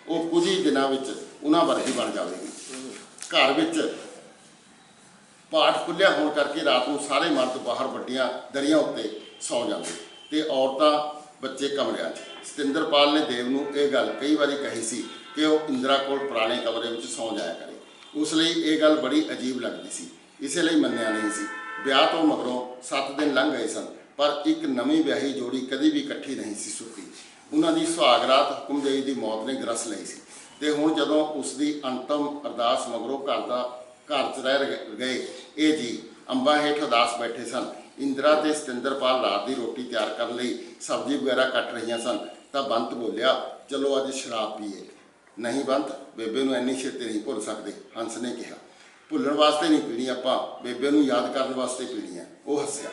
वो कुछ ही दिनों में उन्होंने वर्गी बन जाएगी। घर में पाठ खुलिया होने करके रात को सारे मर्द बाहर वड्डियां दरियां उत्ते सौ जाते ते औरतां बच्चे कमरियां। सतिंदरपाल ने देव नूं यह गल कई बारी कही सी कि वह इंदिरा कोल पुराने कमरे में सौ जाया करे। उस लई ये गल बड़ी अजीब लगती सी, इसलिए मन्निया नहीं सी। ब्याह तो मगरों 7 दिन लंघ गए सन, पर एक नवीं ब्याही जोड़ी कदी भी इकट्ठी नहीं सी सुती। उन्हां दी सुहाग रात हुकुमदेवी दी मौत ने ग्रस लई सी ते हुण जदों उसदी अंतिम अरदास मगरों घर च रह गए ये जी अंबां हेठ उदास बैठे सन। इंदिरा ते सतिंदरपाल रात की रोटी तैयार करने लई सब्जी वगैरह कट रही सन तां बंत बोलिया, चलो अज शराब पीए। नहीं बंत, बेबे नूं इन्नी छेती नहीं भुल सकते। हंस ने कहा, भुलण वास्ते नहीं पीनी, आपां बेबे नूं याद करने वास्ते पीनी है। वह हस्या।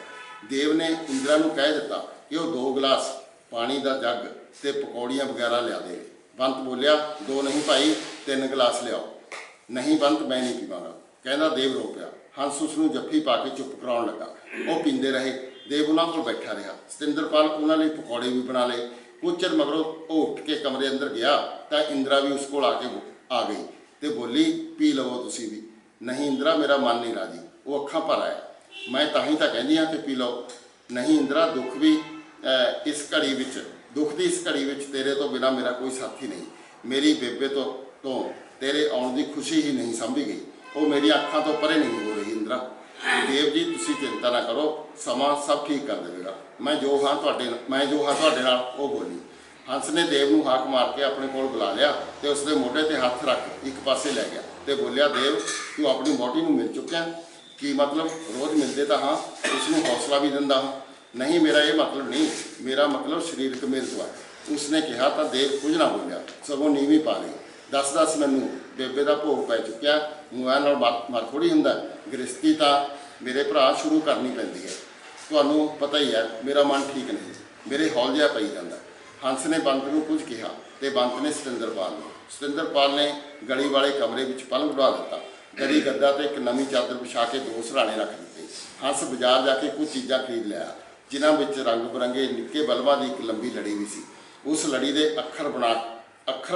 देव ने इंदिरा नूं कह दिता कि वह 2 गिलास पानी का जग ते पकौड़ियां वगैरह लिया दे। बंत बोलिया, 2 नहीं भाई, 3 गिलास लियाओ। नहीं बंत, मैं नहीं पीवांगा, कहना देव रो पिया। हंस उसनूं जफ्फी पा के चुप कराउण लगा। वो पींदे रहे, देव उन्हां कोल बैठा रहा। सतिंदरपाल उन्हां लई पकौड़े भी बना लए। कुछ चिर मगरों वो उठ के कमरे अंदर गया तो इंदिरा भी उस कोल आके आ गई तो बोली, पी लवो तुसी भी। नहीं इंदिरा, मेरा मन नहीं राजी, वो अखां भर आया, मैं तां कहनी हाँ कि पी लो। नहीं इंदिरा, दुख भी इस घड़ी विच, दुख की इस घड़ी विच तेरे तो बिना मेरा कोई साथी नहीं। मेरी बेबे तो तेरे आउण की खुशी ही नहीं समझी गई, वो मेरी अखां तो परे नहीं हो रही। इंदिरा, देव जी तुसी चिंता ना करो, समा सब ठीक कर देगा। मैं जो हाँ तुहाडे नाल, वो बोली। हंस ने देव नूं हाक मार के अपने कोल बुला लिया तो उसके मोढे ते हथ रख एक पासे लै गया तो बोलिया, देव तू अपनी वहुटी नूं मिल चुकिया? की मतलब? रोज़ मिलते तो हाँ, उसनूं हौसला भी दिंदा हाँ। नहीं, मेरा ये मतलब नहीं, मेरा मतलब शरीरक मेल तो है। उसने कहा तो देव कुछ ना बोलिया, सगों नीवी पा गई। दस मैनू बेबे का भोग पै चुकिया, मोबाइल नाल मर थोड़ी हुंदा, गृहस्थी तो मेरे भरा शुरू करनी पैंदी है। तुहानूं पता ही है मेरा मन ठीक नहीं, मेरे हौल जिहा पई जांदा। हंस ने बंत नूं कुछ कहा तो बंत ने सतिंदरपाल ने गली वाले कमरे में पलंग ढा दिता। दरी गद्दा तो एक नवीं चादर विछा के 2 सराणे रख दिते। हंस बाजार जाके कुछ चीज़ां खरीद लिया जिन्हां विच रंग बिरंगे निक्के बल्बां की एक लंबी लड़ी भी सी। उस लड़ी के अखर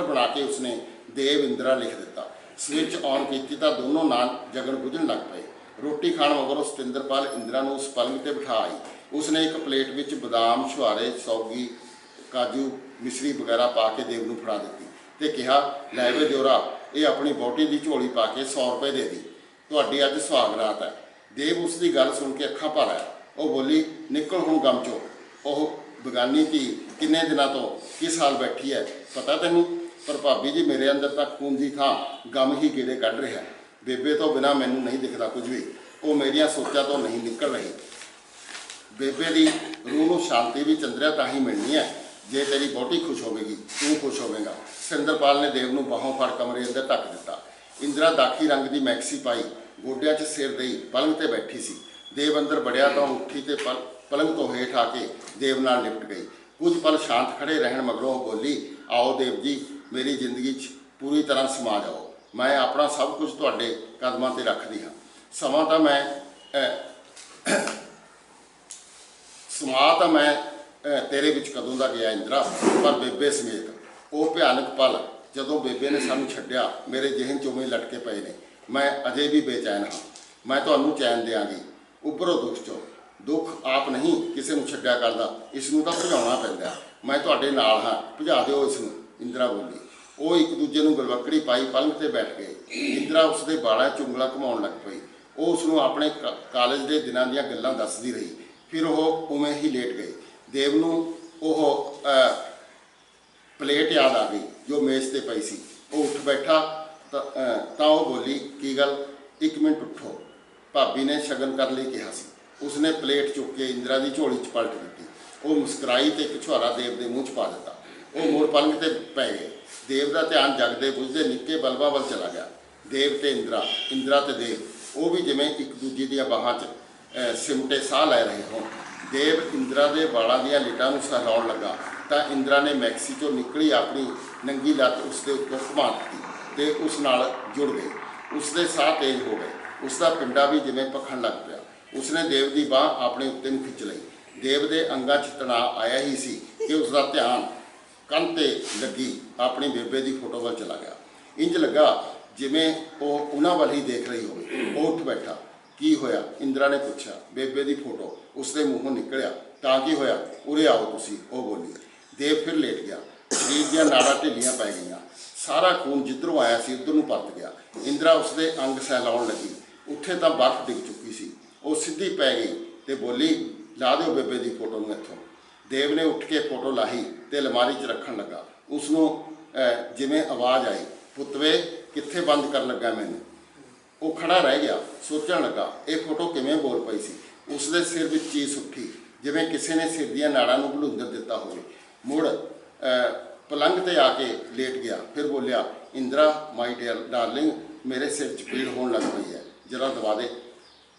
बना के उसने देव इंदिरा लिख दिता। स्विच ऑन की तो दोनों नान जगन बुझन लग पे। रोटी खाण मगरों सतिंदरपाल इंदिरा नूं उस पलंग ते बिठा आई। उसने एक प्लेट में बदाम, छुहारे, सौगी, काजू, मिश्री वगैरह पा के देव नूं फड़ा दी ते कहा, लै वे दिओरा, ये अपनी वहुटी की झोली पा के 100 रुपए दे दी, तुहाडी अज सुहाग रात है। देव उसकी गल सुन के अखां भर आया। वो बोली, निकल हुण गम चो, ओह बेगानी धी किन्ने दिनों तो किस हाल बैठी है, पता तैनूं? पर भाभी जी, मेरे अंदर तक खून की थां गम ही गेड़े कढ़ रहा है। बेबे तो बिना मैनू नहीं दिखता कुछ भी, वो मेरिया सोचा तो नहीं निकल रही। बेबे की रूह नूं शांति भी चंद्रिया तां ही मिलनी है जे तेरी वहुटी खुश होगी, तू खुश होवेगा। सतिंदरपाल ने देव नूं बाहों फड़ कमरे अंदर ढक दिता। इंदिरा दाखी रंग की मैक्सी पाई, गोडियां 'च सिर दई पलंग ते बैठी सी। देव अंदर बड़िया तो उठी तो पलंग तो हेठ आके देव नाल लिपट गई। कुछ पल शांत खड़े रहन मगरों बोली, आओ देव जी, मेरी जिंदगी पूरी तरह समा जाओ, मैं अपना सब कुछ तुहाडे कदमां ते रखदी हाँ। समा तो मैं तेरे विच कदों दा गया इंदिरा, पर बेबे समेत। वो भयानक पल जदों बेबे ने सानूं छड्डिया मेरे जहन चों लटके पे ने। मैं अजे भी बेचैन हाँ, मैं तुहानूं चैन देंगी। उभरो दुख चो, दुख आप नहीं किसी नूं छड्डिया करदा, इसनूं तां भजाउणा पैंदा। मैं तुहाडे नाल हाँ, भजा दिओ इसनूं, इंदिरा बोली। वो एक दूजे नूं गलवकड़ी पाई पलंग ते बैठ गए। इंदिरा उसके बालां चुंगला घुमाउण लग पई। वो उसनूं अपने कालेज के दिनां दीयां गल्लां दसदी रही। फिर वो उवें ही लेट गए। देव नूं ओह प्लेट याद आ गई जो मेज़ ते पई सी। वो उठ बैठा तो वो बोली, की गल? 1 मिनट उठो, भाभी ने शगन कर लिए कहा सी। उसने प्लेट चुक के इंदिरा की झोली च पलट दी। वो मुस्कराई तो एक छुहारा देव के मूँह च पा दिता। वो मुड़ पलंग ते पै गए। देव का ध्यान जगदे बुझदे निक्के बल्बां वल चला गया। देव ते इंदिरा ते देव, वो भी जिवें एक दूजे दी बाहां च सिमटे साह लै रहे होण। देव इंदिरा के बालों दी लिटां नूं सहलाउण लगा तो इंदिरा ने मैक्सी चों निकली अपनी नंगी लत्त उसके उत्तों घुमा दी तो उस नाल जुड़ गई। उसके साह तेज हो गए, उसका पिंडा भी जिवें भखण लग पिया। उसने देव की बांह अपने उत्ते नूं खिंच लई। देव के अंगां 'च तणाव आया ही सी कि उसका ध्यान ਕੰਨ ਤੇ ਲੱਗੀ ਆਪਣੀ ਬੇਬੇ ਦੀ ਫੋਟੋ ਵੱਲ ਚਲਾ ਗਿਆ। ਇੰਜ ਲੱਗਾ ਜਿਵੇਂ ਉਹ ਉਹਨਾਂ ਵੱਲ ਹੀ ਦੇਖ ਰਹੀ ਹੋਵੇ। ਉਹ ਉੱਠ ਬੈਠਾ। ਕੀ ਹੋਇਆ? ਇੰਦਰਾ ਨੇ ਪੁੱਛਿਆ। ਬੇਬੇ ਦੀ ਫੋਟੋ ਉਸਦੇ ਮੂੰਹੋਂ ਨਿਕਲਿਆ। ਤਾਂ ਕੀ ਹੋਇਆ? ਉਰੇ ਆਓ ਤੁਸੀਂ, ਉਹ ਬੋਲੀ। ਦੇਵ ਫਿਰ ਲੇਟ ਗਿਆ। ਸਰੀਰ ਦੀਆਂ ਨਾੜਾਂ ਢਿੱਲੀਆਂ ਪੈ ਗਈਆਂ। ਸਾਰਾ ਖੂਨ ਜਿੱਧਰੋਂ ਆਇਆ ਸੀ ਉੱਧਰ ਨੂੰ ਪਰਤ ਗਿਆ। ਇੰਦਰਾ ਉਸਦੇ ਅੰਗ ਸਹਿਲਾਉਣ ਲੱਗੀ। ਉੱਥੇ ਤਾਂ ਬਰਫ਼ ਡਿੱਗ ਚੁੱਕੀ ਸੀ। ਉਹ ਸਿੱਧੀ ਪੈ ਗਈ ਤੇ ਬੋਲੀ, ਲਾ ਦਿਓ ਬੇਬੇ ਦੀ ਫੋਟੋ ਨੂੰ ਇੱਥੋਂ। ਦੇਵ ਨੇ ਉੱਠ ਕੇ ਫੋਟੋ ਲਾਹੀ ਤੇ ਅਲਮਾਰੀ 'ਚ ਰੱਖਣ ਲੱਗਾ। ਉਸਨੂੰ ਜਿਵੇਂ ਆਵਾਜ਼ ਆਈ, ਪੁੱਤਵੇ ਕਿੱਥੇ ਬੰਦ ਕਰਨ ਲੱਗਾ ਮੈਨੂੰ? ਉਹ ਖੜਾ ਰਹਿ ਗਿਆ। ਸੋਚਣ ਲੱਗਾ, ਇਹ ਫੋਟੋ ਕਿਵੇਂ ਬੋਲ ਪਈ ਸੀ? ਉਸਦੇ ਸਿਰ ਵਿੱਚ ਚੀਸ ਉੱਠੀ, ਜਿਵੇਂ ਕਿਸੇ ਨੇ ਸਿਰ ਦੀਆਂ ਨਾੜਾਂ ਨੂੰ ਭਲੂੰਦਰ ਦਿੱਤਾ ਹੋਵੇ। ਮੁੜ ਪਲੰਗ ਤੇ ਆ ਕੇ ਲੇਟ ਗਿਆ। ਫਿਰ ਬੋਲਿਆ, ਇੰਦਰਾ ਮਾਈ ਡੀਅਰ ਡਾਰਲਿੰਗ, ਮੇਰੇ ਸਿਰ 'ਚ ਪੀੜ ਹੋਣ ਲੱਗ ਪਈ ਹੈ, ਜਰਾ ਦਵਾ ਦੇ।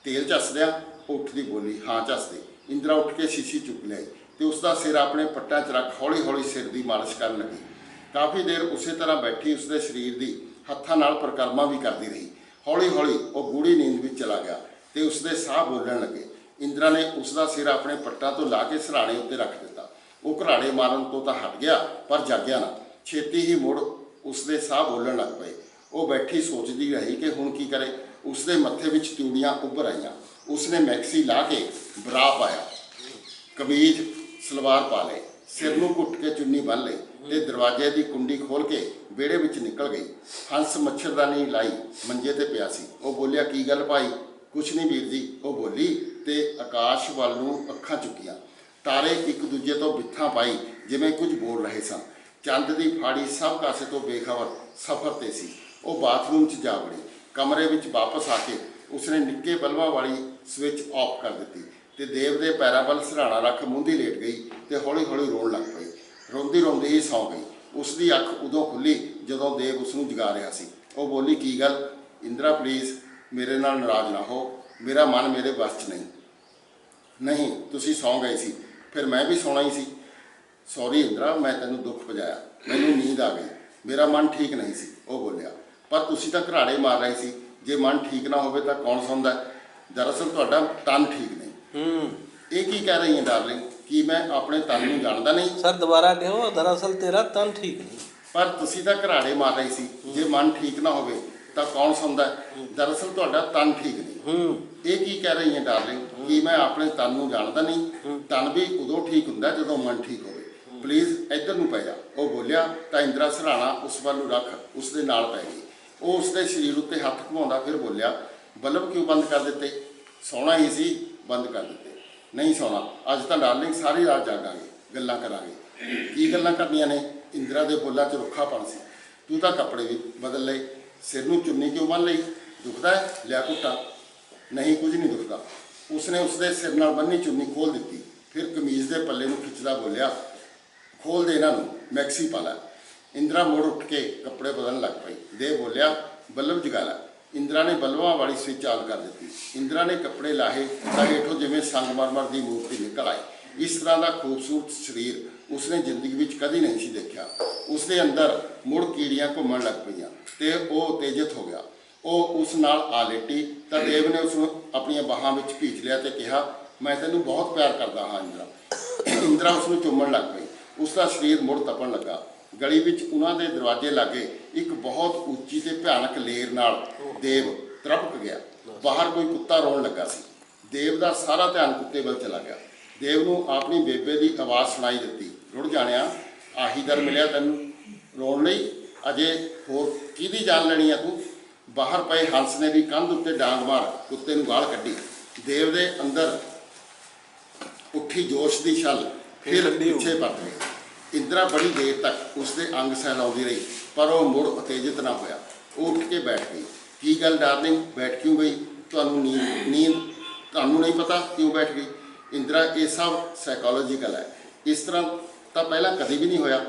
ਤੇਲ ਚੱਸ ਦਿਆ? ਉੱਠਦੀ ਬੋਲੀ, ਹਾਂ ਚੱਸ ਦੇ। ਇੰਦਰਾ ਉੱਠ ਕੇ ਸ਼ੀਸ਼ੀ ਚੁੱਕ ਲਿਆਈ ਤੇ ਉਸਦਾ ਸਿਰ ਆਪਣੇ ਪੱਟਾਂ 'ਚ ਰੱਖ ਹੌਲੀ ਹੌਲੀ ਸਿਰ ਦੀ ਮਾਲਿਸ਼ ਕਰਨ ਲੱਗੀ। ਕਾਫੀ ਦੇਰ ਉਸੇ ਤਰ੍ਹਾਂ ਬੈਠੀ ਉਸਦੇ ਸਰੀਰ ਦੀ ਹੱਥਾਂ ਨਾਲ ਪਰਿਕਰਮਾ ਵੀ ਕਰਦੀ ਰਹੀ। ਹੌਲੀ ਹੌਲੀ ਉਹ ਗੂੜੀ ਨੀਂਦ ਵਿੱਚ ਚਲਾ ਗਿਆ ਤੇ ਉਸਦੇ ਸਾਹ ਬੋਲਣ ਲੱਗੇ। ਇੰਦਰਾ ਨੇ ਉਸਦਾ ਸਿਰ ਆਪਣੇ ਪੱਟਾਂ ਤੋਂ ਲਾ ਕੇ ਸਿਰਹਾਣੇ ਉੱਤੇ ਰੱਖ ਦਿੱਤਾ। ਉਹ ਘਰਾੜੇ ਮਾਰਨ ਤੋਂ ਤਾਂ ਹਟ ਗਿਆ, ਪਰ ਜਾਗਿਆ ਨਾ। ਛੇਤੀ ਹੀ ਮੁੜ ਉਸਦੇ ਸਾਹ ਬੋਲਣ ਲੱਗ ਪਏ। ਉਹ ਬੈਠੀ ਸੋਚਦੀ ਰਹੀ ਕਿ ਹੁਣ ਕੀ ਕਰੇ। ਉਸਦੇ ਮੱਥੇ ਵਿੱਚ ਤਿਊੜੀਆਂ ਉੱਭਰ ਆਈਆਂ। ਉਸਨੇ ਮੈਕਸੀ ਲਾ ਕੇ ਬਰਾ ਪਾਇਆ, ਕਮੀਜ਼ ਸਲਵਾਰ ਪਾ ਲਏ, ਸਿਰ ਨੂੰ ਘੁੱਟ ਕੇ ਚੁੰਨੀ ਬੰਨ੍ਹ ਲਈ ਤੇ ਦਰਵਾਜ਼ੇ ਦੀ ਕੁੰਡੀ ਖੋਲ੍ਹ ਕੇ ਵਿਹੜੇ ਵਿੱਚ ਨਿਕਲ ਗਈ। ਹੰਸ ਮੱਛਰਦਾਨੀ ਲਾਈ ਮੰਜੇ ਤੇ ਪਿਆ ਸੀ। ਉਹ ਬੋਲਿਆ, ਕੀ ਗੱਲ ਭਾਈ? ਕੁਛ ਨਹੀਂ ਵੀਰ ਜੀ, ਉਹ ਬੋਲੀ ਤੇ ਆਕਾਸ਼ ਵੱਲ ਨੂੰ ਅੱਖਾਂ ਚੁੱਕੀਆਂ। ਤਾਰੇ ਇੱਕ ਦੂਜੇ ਤੋਂ ਬਿੱਥਾਂ ਪਾਈ ਜਿਵੇਂ ਕੁਝ ਬੋਲ ਰਹੇ ਸਨ। ਚੰਦ ਦੀ ਫਾੜੀ ਸਭ ਕਾਸੇ ਤੋਂ ਬੇਖਬਰ ਸਫ਼ਰ 'ਤੇ ਸੀ। ਉਹ ਬਾਥਰੂਮ 'ਚ ਜਾ ਵੜੀ। ਕਮਰੇ ਵਿੱਚ ਵਾਪਸ ਆ ਕੇ ਉਸਨੇ ਨਿੱਕੇ ਬਲਬਾਂ ਵਾਲੀ ਸਵਿੱਚ ਆਫ ਕਰ ਦਿੱਤੀ ਤੇ ਦੇਵ ਦੇ ਪੈਰਾਂ ਵੱਲ ਸਿਰਹਾਣਾ ਰੱਖ ਮੂੰਦੀ ਲੇਟ ਗਈ ਤੇ ਹੌਲੀ ਹੌਲੀ ਰੋਣ ਲੱਗ ਪਈ। ਰੋਂਦੀ ਰੋਂਦੀ ਹੀ ਸੌਂ ਗਈ। ਉਸਦੀ ਅੱਖ ਉਦੋਂ ਖੁੱਲ੍ਹੀ ਜਦੋਂ ਦੇਵ ਉਸਨੂੰ ਜਗਾ ਰਿਹਾ ਸੀ। ਉਹ ਬੋਲੀ, ਕੀ ਗੱਲ? ਇੰਦਰਾ ਪਲੀਜ਼ ਮੇਰੇ ਨਾਲ ਨਾਰਾਜ਼ ਨਾ ਹੋ, ਮੇਰਾ ਮਨ ਮੇਰੇ ਵੱਸ 'ਚ ਨਹੀਂ। ਨਹੀਂ, ਤੁਸੀਂ ਸੌਂ ਗਏ ਸੀ, ਫਿਰ ਮੈਂ ਵੀ ਸੌਣਾ ਹੀ ਸੀ। ਸੌਰੀ ਇੰਦਰਾ, ਮੈਂ ਤੈਨੂੰ ਦੁੱਖ ਪਹੁੰਚਾਇਆ। ਮੈਨੂੰ ਨੀਂਦ ਆ ਗਈ, ਮੇਰਾ ਮਨ ਠੀਕ ਨਹੀਂ ਸੀ, ਉਹ ਬੋਲਿਆ। ਪਰ ਤੁਸੀਂ ਤਾਂ ਘਰਾੜੇ ਮਾਰ ਰਹੇ ਸੀ। ਜੇ ਮਨ ਠੀਕ ਨਾ ਹੋਵੇ ਤਾਂ ਕੌਣ ਸੌਂਦਾ? ਦਰਅਸਲ ਤੁਹਾਡਾ ਤਨ ਠੀਕ ਨਹੀਂ। ਇਹ ਕੀ ਕਹਿ ਰਹੀ ਹੈ ਡਾਰਲਿੰਗ? ਕੀ ਮੈਂ ਆਪਣੇ ਤਨ ਨੂੰ ਜਾਣਦਾ ਨਹੀਂ? ਸਰ ਦੁਬਾਰਾ ਕਹੋ। ਦਰਅਸਲ ਤੇਰਾ ਤਨ ਠੀਕ ਨਹੀਂ। ਪਰ ਤੁਸੀਂ ਤਾਂ ਘਰਾੜੇ ਮਾਰ ਰਹੇ ਸੀ। ਜੇ ਮਨ ਠੀਕ ਨਾ ਹੋਵੇ ਤਾਂ ਕੌਣ ਸੌਂਦਾ? ਦਰਅਸਲ ਤੁਹਾਡਾ ਤਨ ਠੀਕ ਨਹੀਂ। ਇਹ ਕੀ ਕਹਿ ਰਹੀ ਹੈ ਡਾਰਲਿੰਗ? ਕੀ ਮੈਂ ਆਪਣੇ ਤਨ ਨੂੰ ਜਾਣਦਾ ਨਹੀਂ? ਤਨ ਵੀ ਉਦੋਂ ਠੀਕ ਹੁੰਦਾ ਜਦੋਂ ਮਨ ਠੀਕ ਹੋਵੇ। ਪਲੀਜ਼ ਇੱਧਰ ਨੂੰ ਪੈ ਜਾ, ਉਹ ਬੋਲਿਆ। ਤਾਂ ਇੰਦਰਾ ਸਿਰਹਾਣਾ ਉਸ ਵੱਲ ਨੂੰ ਰੱਖ ਉਸਦੇ ਨਾਲ ਪੈ ਗਈ। ਉਹ ਉਸਦੇ ਸਰੀਰ ਉੱਤੇ ਹੱਥ ਘੁਮਾਉਂਦਾ ਫਿਰ ਬੋਲਿਆ, ਬਲਬ ਕਿਉਂ ਬੰਦ ਕਰ ਦਿੱਤੇ? ਸੌਣਾ ਹੀ ਸੀ, ਬੰਦ ਕਰ ਦਿੱਤੇ। ਨਹੀਂ ਸੌਣਾ, ਅੱਜ ਤਾਂ ਡਾਰਲਿੰਗ ਸਾਰੀ ਰਾਤ ਜਾਗਾਂਗੇ, ਗੱਲਾਂ ਕਰਾਂਗੇ। ਕੀ ਗੱਲਾਂ ਕਰਨੀਆਂ ਨੇ? ਇੰਦਰਾ ਦੇ ਬੋਲਾਂ 'ਚ ਰੁੱਖਾਪਣ ਸੀ। ਤੂੰ ਤਾਂ ਕੱਪੜੇ ਵੀ ਬਦਲ ਲਏ, ਸਿਰ ਨੂੰ ਚੁੰਨੀ ਕਿਉਂ ਬੰਨ੍ਹ ਲਈ? ਦੁਖਦਾ ਹੈ? ਲਿਆ ਘੁੱਟਾ। ਨਹੀਂ, ਕੁਝ ਨਹੀਂ ਦੁਖਦਾ। ਉਸਨੇ ਉਸਦੇ ਸਿਰ ਨਾਲ ਬੰਨੀ ਚੁੰਨੀ ਖੋਲ੍ਹ ਦਿੱਤੀ। ਫਿਰ ਕਮੀਜ਼ ਦੇ ਪੱਲੇ ਨੂੰ ਖਿੱਚਦਾ ਬੋਲਿਆ, ਖੋਲ੍ਹ ਦੇ ਇਹਨਾਂ ਨੂੰ, ਮੈਕਸੀ ਪਾ ਲੈ। ਇੰਦਰਾ ਮੁੜ ਉੱਠ ਕੇ ਕੱਪੜੇ ਬਦਲਣ ਲੱਗ ਪਈ। ਦੇਵ ਬੋਲਿਆ, ਬੱਲਬ ਜਗਾ ਲੈ। ਇੰਦਰਾ ਨੇ ਬਲਬਾਂ ਵਾਲੀ ਸਵਿੱਚ ਆਨ ਕਰ ਦਿੱਤੀ। ਇੰਦਰਾ ਨੇ ਕੱਪੜੇ ਲਾਹੇ ਤਾਂ ਹੇਠੋਂ ਜਿਵੇਂ ਸੰਗਮਰਮਰ ਦੀ ਮੂਰਤੀ ਨਿਕਲ ਆਈ। ਇਸ ਤਰ੍ਹਾਂ ਦਾ ਖੂਬਸੂਰਤ ਸਰੀਰ ਉਸਨੇ ਜ਼ਿੰਦਗੀ ਵਿੱਚ ਕਦੀ ਨਹੀਂ ਸੀ ਦੇਖਿਆ। ਉਸਦੇ ਅੰਦਰ ਮੁੜ ਕੀੜੀਆਂ ਘੁੰਮਣ ਲੱਗ ਪਈਆਂ ਤੇ ਉਹ ਉਤੇਜਿਤ ਹੋ ਗਿਆ। ਉਹ ਉਸ ਨਾਲ ਆ ਲੇਟੀ ਤਾਂ ਦੇਵ ਨੇ ਉਸਨੂੰ ਆਪਣੀਆਂ ਬਾਹਾਂ ਵਿੱਚ ਭੀਚ ਲਿਆ ਤੇ ਕਿਹਾ, ਮੈਂ ਤੈਨੂੰ ਬਹੁਤ ਪਿਆਰ ਕਰਦਾ ਹਾਂ ਇੰਦਰਾ। ਇੰਦਰਾ ਉਸਨੂੰ ਚੁੰਮਣ ਲੱਗ ਪਈ। ਉਸਦਾ ਸਰੀਰ ਮੁੜ ਤਪਣ ਲੱਗਾ। ਗਲੀ ਵਿੱਚ ਉਹਨਾਂ ਦੇ ਦਰਵਾਜ਼ੇ ਲਾਗੇ ਇੱਕ ਬਹੁਤ ਉੱਚੀ ਤੇ ਭਿਆਨਕ ਲੇਰ ਨਾਲ ਦੇਵ ਤੜਪਕ ਗਿਆ। ਬਾਹਰ ਕੋਈ ਕੁੱਤਾ ਰੋਣ ਲੱਗਾ ਸੀ। ਦੇਵ ਦਾ ਸਾਰਾ ਧਿਆਨ ਕੁੱਤੇ ਵੱਲ ਚਲਾ ਗਿਆ। ਦੇਵ ਨੂੰ ਆਪਣੀ ਬੇਬੇ ਦੀ ਆਵਾਜ਼ ਸੁਣਾਈ ਦਿੱਤੀ, ਰੁੜ ਜਾਣਿਆ, ਆਹੀ ਦਰ ਮਿਲਿਆ ਤੈਨੂੰ ਰੋਣ ਲਈ? ਅਜੇ ਹੋਰ ਕਿਹਦੀ ਜਾਨ ਲੈਣੀ ਆ ਤੂੰ? ਬਾਹਰ ਪਏ ਹੰਸ ਨੇ ਵੀ ਕੰਧ ਉੱਤੇ ਡਾਂਗ ਮਾਰ ਕੁੱਤੇ ਨੂੰ ਗਾਲ ਕੱਢੀ। ਦੇਵ ਦੇ ਅੰਦਰ ਉੱਠੀ ਜੋਸ਼ ਦੀ ਛੱਲ ਫਿਰ ਪਿੱਛੇ ਪਰਤ ਗਈ। ਇੰਦਰਾ ਬੜੀ ਦੇਰ ਤੱਕ ਉਸਦੇ ਅੰਗ ਸਹਿਲਾਉਂਦੀ ਰਹੀ, ਪਰ ਉਹ ਮੁੜ ਉਤੇਜਿਤ ਨਾ ਹੋਇਆ। ਉਹ ਉੱਠ ਕੇ ਬੈਠ ਗਈ। ਕੀ ਗੱਲ ਡਾਰਲਿੰਗ, ਬੈਠ ਕਿਉਂ ਗਈ? ਤੁਹਾਨੂੰ ਨੀਂਦ ਤੁਹਾਨੂੰ ਨਹੀਂ ਪਤਾ ਕਿਉਂ ਬੈਠ ਗਈ? ਇੰਦਰਾ, ਇਹ ਸਭ ਸਾਈਕੋਲੋਜੀਕਲ ਹੈ। ਇਸ ਤਰ੍ਹਾਂ ਤਾਂ ਪਹਿਲਾਂ ਕਦੇ ਵੀ ਨਹੀਂ ਹੋਇਆ।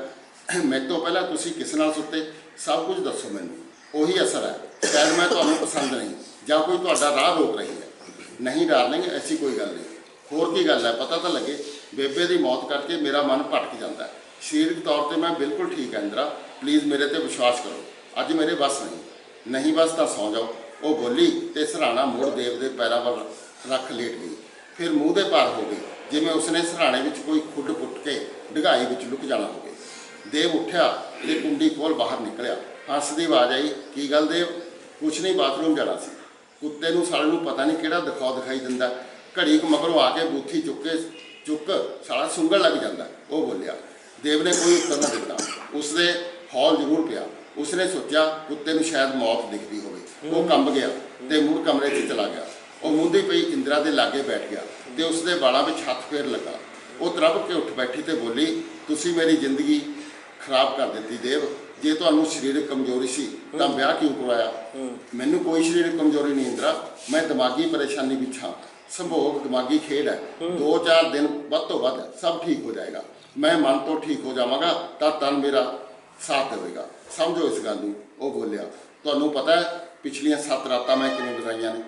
ਮੇਰੇ ਤੋਂ ਪਹਿਲਾਂ ਤੁਸੀਂ ਕਿਸ ਨਾਲ ਸੁੱਤੇ? ਸਭ ਕੁਝ ਦੱਸੋ ਮੈਨੂੰ। ਉਹੀ ਅਸਰ ਹੈ। ਸ਼ਾਇਦ ਮੈਂ ਤੁਹਾਨੂੰ ਪਸੰਦ ਨਹੀਂ ਜਾਂ ਕੋਈ ਤੁਹਾਡਾ ਰਾਹ ਰੋਕ ਰਹੀ ਹੈ। ਨਹੀਂ ਡਾਰਲਿੰਗ, ਐਸੀ ਕੋਈ ਗੱਲ ਨਹੀਂ। ਹੋਰ ਕੀ ਗੱਲ ਹੈ, ਪਤਾ ਤਾਂ ਲੱਗੇ। ਬੇਬੇ ਦੀ ਮੌਤ ਕਰਕੇ ਮੇਰਾ ਮਨ ਭਟਕ ਜਾਂਦਾ ਹੈ। ਸਰੀਰਕ ਤੌਰ 'ਤੇ ਮੈਂ ਬਿਲਕੁਲ ਠੀਕ ਹਾਂ ਇੰਦਰਾ, ਪਲੀਜ਼ ਮੇਰੇ 'ਤੇ ਵਿਸ਼ਵਾਸ ਕਰੋ। ਅੱਜ ਮੇਰੇ ਵੱਸ ਨਹੀਂ ਬਸ ਤਾਂ ਸੌਂ ਜਾਓ, ਉਹ ਬੋਲੀ ਤੇ ਸਿਰਹਾਣਾ ਮੁੜ ਦੇਵ ਦੇ ਪੈਰਾਂ ਵੱਲ ਰੱਖ ਲੇਟ ਗਈ। ਫਿਰ ਮੂੰਹ ਦੇ ਭਾਰ ਹੋ ਗਈ, ਜਿਵੇਂ ਉਸਨੇ ਸਿਰਹਾਣੇ ਵਿੱਚ ਕੋਈ ਖੁੱਡ ਪੁੱਟ ਕੇ ਡੂੰਘਾਈ ਵਿੱਚ ਲੁਕ ਜਾਣਾ ਹੋਵੇ। ਦੇਵ ਉੱਠਿਆ ਤੇ ਕੁੰਡੀ ਖੋਲ ਬਾਹਰ ਨਿਕਲਿਆ। ਹੱਸਦੀ ਆਵਾਜ਼ ਆਈ, ਕੀ ਗੱਲ ਦੇਵ? ਕੁਛ ਨਹੀਂ, ਬਾਥਰੂਮ ਜਾਣਾ ਸੀ। ਕੁੱਤੇ ਨੂੰ ਸਾਲੇ ਨੂੰ ਪਤਾ ਨਹੀਂ ਕਿਹੜਾ ਦਿਖਾਈ ਦਿੰਦਾ, ਘੜੀ ਕੁ ਮਗਰੋਂ ਆ ਕੇ ਬੂਥੀ ਚੁੱਕ ਸਾਲਾ ਸੁੰਗਣ ਲੱਗ ਜਾਂਦਾ। ਉਹ ਬੋਲਿਆ। ਦੇਵ ਨੇ ਕੋਈ ਉੱਤਰ ਨਾ ਦਿੱਤਾ। ਉਸਦੇ ਹੌਲ ਜ਼ਰੂਰ ਪਿਆ। ਉਸਨੇ ਸੋਚਿਆ ਕੁੱਤੇ ਨੂੰ ਸ਼ਾਇਦ ਮੌਤ ਦਿਖਦੀ ਹੋਵੇ। ਉਹ ਕੰਬ ਗਿਆ ਤੇ ਮੁੜ ਕਮਰੇ 'ਚ ਚਲਾ ਗਿਆ। ਉਹ ਮੁੰਦੀ ਪਈ ਇੰਦਰਾ ਦੇ ਲਾਗੇ ਬੈਠ ਗਿਆ ਤੇ ਉਸਦੇ ਵਾਲਾਂ ਵਿੱਚ ਹੱਥ ਫੇਰ ਲੱਗਾ। ਉਹ ਤਰਪ ਕੇ ਉੱਠ ਬੈਠੀ ਤੇ ਬੋਲੀ, ਤੁਸੀਂ ਮੇਰੀ ਜ਼ਿੰਦਗੀ ਖਰਾਬ ਕਰ ਦਿੱਤੀ ਦੇਵ। ਜੇ ਤੁਹਾਨੂੰ ਸਰੀਰਕ ਕਮਜ਼ੋਰੀ ਸੀ ਤਾਂ ਵਿਆਹ ਕਿਉਂ ਕਰਵਾਇਆ? ਮੈਨੂੰ ਕੋਈ ਸਰੀਰਕ ਕਮਜ਼ੋਰੀ ਨਹੀਂ ਇੰਦਰਾ, ਮੈਂ ਦਿਮਾਗੀ ਪਰੇਸ਼ਾਨੀ ਵਿੱਚ ਹਾਂ। ਸੰਭੋਗ ਦਿਮਾਗੀ ਖੇਡ ਹੈ। 2-4 ਦਿਨ ਵੱਧ ਤੋਂ ਵੱਧ ਸਭ ਠੀਕ ਹੋ ਜਾਏਗਾ। ਮੈਂ ਮਨ ਤੋਂ ਠੀਕ ਹੋ ਜਾਵਾਂਗਾ ਤਾਂ ਤਨ ਮੇਰਾ ਸਾਥ ਦੇਵੇਗਾ। ਸਮਝੋ ਇਸ ਗੱਲ ਨੂੰ। ਉਹ ਬੋਲਿਆ। ਤੁਹਾਨੂੰ ਪਤਾ ਹੈ ਪਿਛਲੀਆਂ 7 ਰਾਤਾਂ ਮੈਂ ਕਿਵੇਂ ਬਿਤਾਈਆਂ ਨੇ?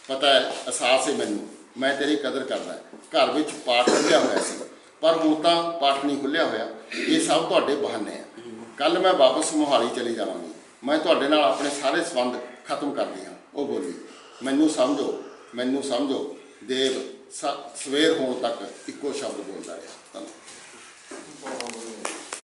ਪਤਾ ਹੈ, ਅਹਿਸਾਸ ਹੈ ਮੈਨੂੰ। ਮੈਂ ਤੇਰੀ ਕਦਰ ਕਰਦਾ। ਘਰ ਵਿੱਚ ਪਾਠ ਖੁੱਲ੍ਹਿਆ ਹੋਇਆ ਸੀ, ਪਰ ਹੁਣ ਤਾਂ ਪਾਠ ਨਹੀਂ ਖੁੱਲ੍ਹਿਆ ਹੋਇਆ। ਇਹ ਸਭ ਤੁਹਾਡੇ ਬਹਾਨੇ ਆ। ਕੱਲ੍ਹ ਮੈਂ ਵਾਪਸ ਮੋਹਾਲੀ ਚਲੀ ਜਾਵਾਂਗੀ। ਮੈਂ ਤੁਹਾਡੇ ਨਾਲ ਆਪਣੇ ਸਾਰੇ ਸੰਬੰਧ ਖਤਮ ਕਰਦੀ ਹਾਂ। ਉਹ ਬੋਲੀ। ਮੈਨੂੰ ਸਮਝੋ ਦੇਵ, ਸਵੇਰ ਹੋਣ ਤੱਕ ਇੱਕੋ